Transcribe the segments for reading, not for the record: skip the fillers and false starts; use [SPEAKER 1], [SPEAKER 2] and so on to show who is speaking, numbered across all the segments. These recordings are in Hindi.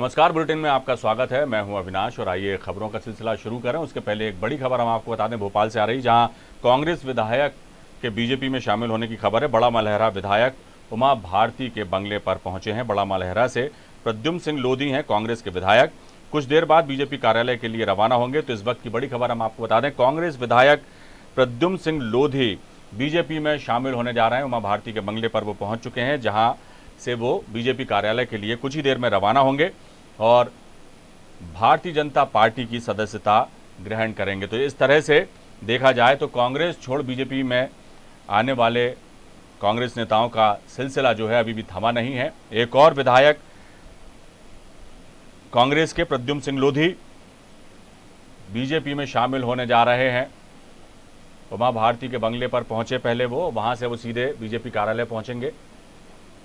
[SPEAKER 1] नमस्कार, बुलेटिन में आपका स्वागत है। मैं हूं अविनाश और आइए खबरों का सिलसिला शुरू करें। उसके पहले एक बड़ी खबर हम आपको बता दें, भोपाल से आ रही, जहां कांग्रेस विधायक के बीजेपी में शामिल होने की खबर है। बड़ा मलहरा विधायक उमा भारती के बंगले पर पहुंचे हैं। बड़ा मलहरा से प्रद्युम्न सिंह लोधी हैं कांग्रेस के विधायक, कुछ देर बाद बीजेपी कार्यालय के लिए रवाना होंगे। तो इस वक्त की बड़ी खबर हम आपको बता दें, कांग्रेस विधायक प्रद्युम्न सिंह लोधी बीजेपी में शामिल होने जा रहे हैं। उमा भारती के बंगले पर वो पहुंच चुके हैं, जहां से वो बीजेपी कार्यालय के लिए कुछ ही देर में रवाना होंगे और भारतीय जनता पार्टी की सदस्यता ग्रहण करेंगे। तो इस तरह से देखा जाए तो कांग्रेस छोड़ बीजेपी में आने वाले कांग्रेस नेताओं का सिलसिला जो है अभी भी थमा नहीं है। एक और विधायक कांग्रेस के प्रद्युम्न सिंह लोधी बीजेपी में शामिल होने जा रहे हैं। उमा भारती के बंगले पर पहुंचे पहले वो, वहां से वो सीधे बीजेपी कार्यालय पहुंचेंगे।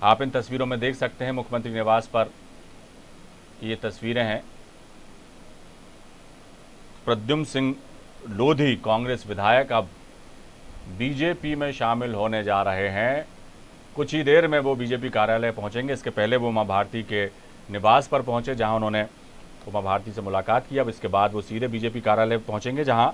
[SPEAKER 1] आप इन तस्वीरों में देख सकते हैं मुख्यमंत्री निवास पर ये तस्वीरें हैं। प्रद्युम्न सिंह लोधी कांग्रेस विधायक अब बीजेपी में शामिल होने जा रहे हैं। कुछ ही देर में वो बीजेपी कार्यालय पहुंचेंगे। इसके पहले वो उमा भारती के निवास पर पहुंचे, जहां उन्होंने उमा भारती से मुलाकात की। अब इसके बाद वो सीधे बीजेपी कार्यालय पहुंचेंगे, जहां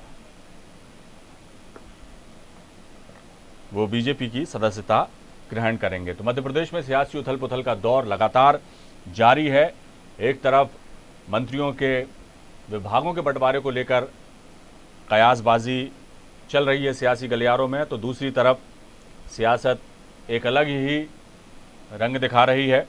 [SPEAKER 1] वो बीजेपी की सदस्यता ग्रहण करेंगे। तो मध्य प्रदेश में सियासी उथल पुथल का दौर लगातार जारी है। एक तरफ मंत्रियों के विभागों के बंटवारे को लेकर कयासबाजी चल रही है सियासी गलियारों में, तो दूसरी तरफ सियासत एक अलग ही रंग दिखा रही है।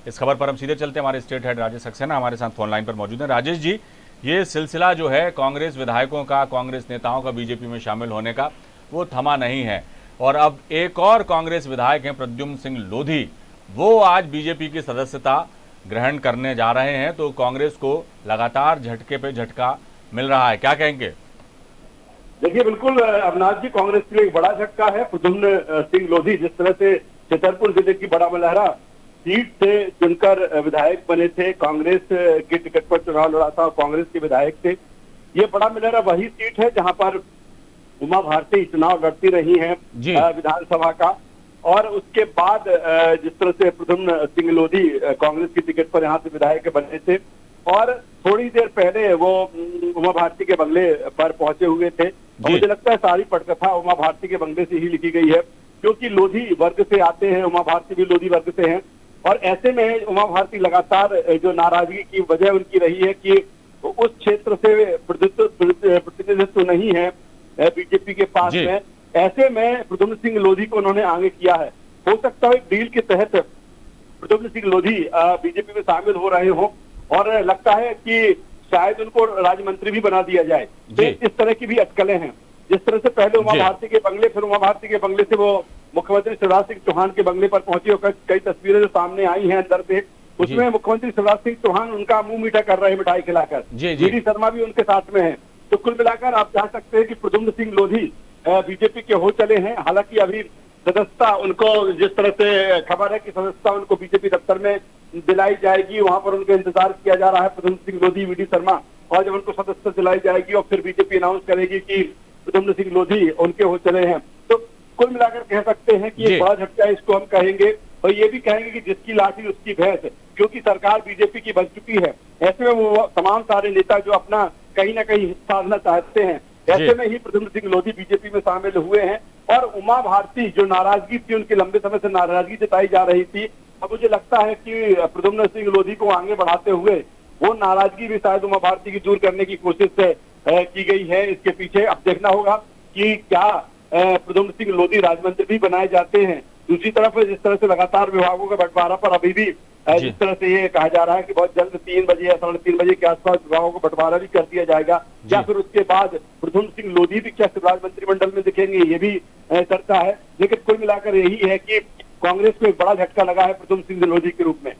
[SPEAKER 1] इस खबर पर हम सीधे चलते हैं। हमारे स्टेट हेड राजेश सक्सेना हमारे साथ फोन लाइन पर मौजूद हैं। राजेश जी, ये सिलसिला जो है कांग्रेस विधायकों का, कांग्रेस नेताओं का बीजेपी में शामिल होने का, वो थमा नहीं है और अब एक और कांग्रेस विधायक हैं प्रद्युम्न सिंह लोधी, वो आज बीजेपी की सदस्यता ग्रहण करने जा रहे हैं। तो कांग्रेस को लगातार झटके पे झटका मिल रहा है, क्या कहेंगे?
[SPEAKER 2] देखिए, बिल्कुल अविनाश जी, कांग्रेस के लिए एक बड़ा झटका है। प्रद्युम्न सिंह लोधी जिस तरह से छतरपुर जिले की बड़ा मलहरा सीट से चुनकर विधायक बने थे, कांग्रेस के टिकट पर चुनाव लड़ा था और कांग्रेस के विधायक थे। ये बड़ा मलहरा वही सीट है जहां पर उमा भारती चुनाव लड़ती रही हैं विधानसभा का, और उसके बाद जिस तरह से प्रद्युम्न सिंह लोधी कांग्रेस की टिकट पर यहाँ से विधायक बने थे और थोड़ी देर पहले वो उमा भारती के बंगले पर पहुंचे हुए थे। और मुझे लगता है सारी पटकथा उमा भारती के बंगले से ही लिखी गई है, क्योंकि लोधी वर्ग से आते हैं, उमा भारती भी लोधी वर्ग से हैं। और ऐसे में उमा भारती लगातार जो नाराजगी की वजह उनकी रही है कि उस क्षेत्र से प्रतिनिधित्व नहीं है बीजेपी के पास में। ऐसे में प्रद्युम्न सिंह लोधी को उन्होंने आगे किया है। हो सकता है एक डील के तहत प्रद्युम्न सिंह लोधी बीजेपी में शामिल हो रहे हो और लगता है कि शायद उनको राज्य मंत्री भी बना दिया जाए। तो इस तरह की भी अटकलें हैं। जिस तरह से पहले उमा भारती के बंगले, फिर उमा भारती के बंगले से वो मुख्यमंत्री शिवराज सिंह चौहान के बंगले पर पहुंची और कई तस्वीरें जो सामने आई हैं अंदर से, उसमें मुख्यमंत्री शिवराज सिंह चौहान उनका मुंह मीठा कर रहे हैं मिठाई खिलाकर। वी.डी. शर्मा भी उनके साथ में है। तो कुल मिलाकर आप कह सकते हैं कि प्रद्युम्न सिंह लोधी बीजेपी के हो चले हैं। हालांकि अभी सदस्यता उनको, जिस तरह से खबर है कि सदस्यता उनको बीजेपी दफ्तर में दिलाई जाएगी, वहां पर उनका इंतजार किया जा रहा है। प्रद्युम्न सिंह लोधी, वी.डी. शर्मा, और जब उनको सदस्यता दिलाई जाएगी और फिर बीजेपी अनाउंस करेगी कि प्रद्युम्न सिंह लोधी उनके हो चले हैं, तो कुल मिलाकर कह सकते हैं कि एक बड़ा झटका इसको हम कहेंगे। और ये भी कहेंगे कि जिसकी लाठी उसकी भैंस, क्योंकि सरकार बीजेपी की बन चुकी है। ऐसे में वो तमाम सारे नेता जो अपना कहीं ना कहीं हिस्सा लेना चाहते हैं, ऐसे में ही प्रद्युम्न सिंह लोधी बीजेपी में शामिल हुए हैं। और उमा भारती जो नाराजगी थी, उनकी लंबे समय से नाराजगी जताई जा रही थी, अब मुझे लगता है कि प्रद्युम्न सिंह लोधी को आगे बढ़ाते हुए वो नाराजगी भी शायद उमा भारती की दूर करने की कोशिश की गई है। इसके पीछे अब देखना होगा कि क्या प्रद्युम्न सिंह लोधी राज्य मंत्री भी बनाए जाते हैं। दूसरी तरफ जिस तरह से लगातार विभागों का बंटवारा पर अभी भी जिस तरह से ये कहा जा रहा है कि बहुत जल्द 3 बजे या 3:30 बजे के आसपास विभागों को बंटवारा भी कर दिया जाएगा, या फिर उसके बाद प्रद्युम्न सिंह लोधी भी क्या राज्य मंत्रिमंडल में दिखेंगे, ये भी चर्चा है। लेकिन कुल मिलाकर यही है कि कांग्रेस को एक बड़ा झटका लगा है प्रद्युम्न सिंह लोधी के रूप में।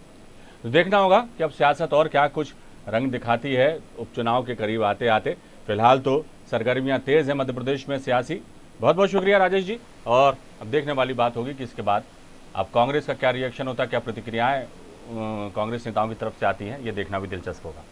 [SPEAKER 1] तो देखना होगा कि अब सियासत और क्या कुछ रंग दिखाती है उपचुनाव के करीब आते आते। फिलहाल तो सरगर्मियां तेज है मध्य प्रदेश में सियासी। बहुत बहुत शुक्रिया राजेश जी। और अब देखने वाली बात होगी कि इसके बाद अब कांग्रेस का क्या रिएक्शन होता है, क्या प्रतिक्रियाएं कांग्रेस नेताओं की तरफ से आती हैं, ये देखना भी दिलचस्प होगा।